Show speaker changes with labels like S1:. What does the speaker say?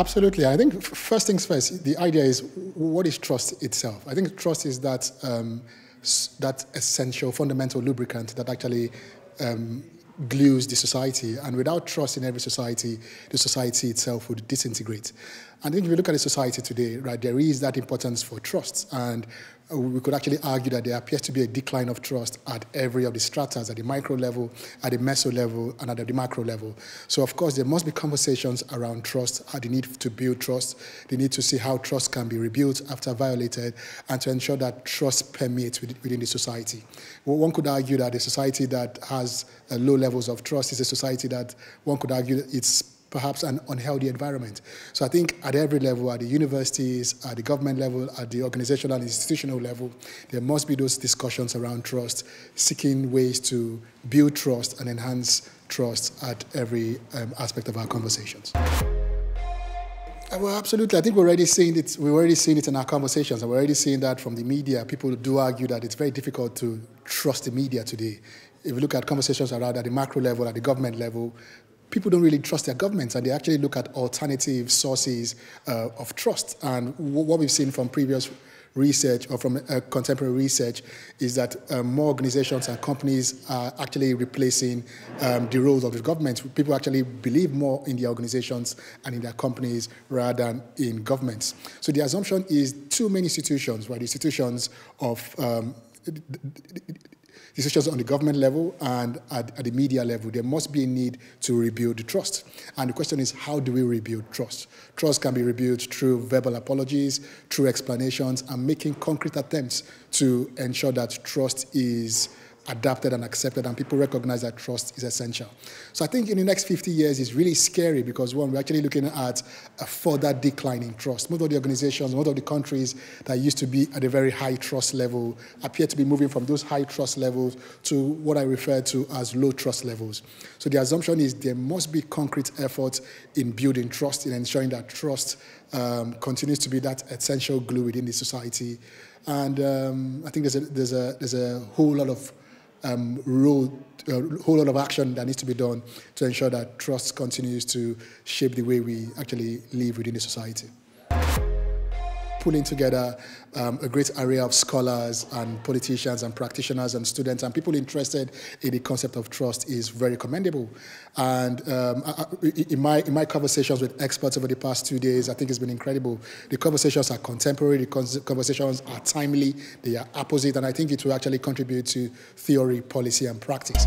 S1: Absolutely. I think first things first, the idea is what is trust itself? I think trust is that, that essential, fundamental lubricant that actually glues the society. And without trust in every society, the society itself would disintegrate. And I think if you look at the society today, right, there is that importance for trust. And we could actually argue that there appears to be a decline of trust at every of the stratas, at the micro level, at the meso level, and at the macro level. So, of course, there must be conversations around trust, the need to build trust, the need to see how trust can be rebuilt after violated, and to ensure that trust permeates within the society. Well, one could argue that a society that has low levels of trust is a society that one could argue it's perhaps an unhealthy environment. So I think at every level, at the universities, at the government level, at the organizational and institutional level, there must be those discussions around trust, seeking ways to build trust and enhance trust at every aspect of our conversations. Well, absolutely. I think we're already seeing it. We're already seeing it in our conversations, and we're already seeing that from the media. People do argue that it's very difficult to trust the media today. If you look at conversations around at the macro level, at the government level, people don't really trust their governments, and they actually look at alternative sources of trust. And what we've seen from previous research or from contemporary research is that more organizations and companies are actually replacing the roles of the government. People actually believe more in the organizations and in their companies rather than in governments. So the assumption is too many institutions, right? Institutions of decisions on the government level and at the media level, there must be a need to rebuild the trust. And the question is, how do we rebuild trust? Trust can be rebuilt through verbal apologies, through explanations, and making concrete attempts to ensure that trust is adapted and accepted, and people recognize that trust is essential. So I think in the next 50 years is really scary because, one, we're actually looking at a further decline in trust. Most of the organizations, most of the countries that used to be at a very high trust level appear to be moving from those high trust levels to what I refer to as low trust levels. So the assumption is there must be concrete efforts in building trust, in ensuring that trust continues to be that essential glue within the society. And I think there's a whole lot of a whole lot of action that needs to be done to ensure that trust continues to shape the way we actually live within the society. Pulling together a great array of scholars and politicians and practitioners and students and people interested in the concept of trust is very commendable. And in my conversations with experts over the past 2 days, I think it's been incredible. The conversations are contemporary, the conversations are timely, they are apposite, and I think it will actually contribute to theory, policy, and practice.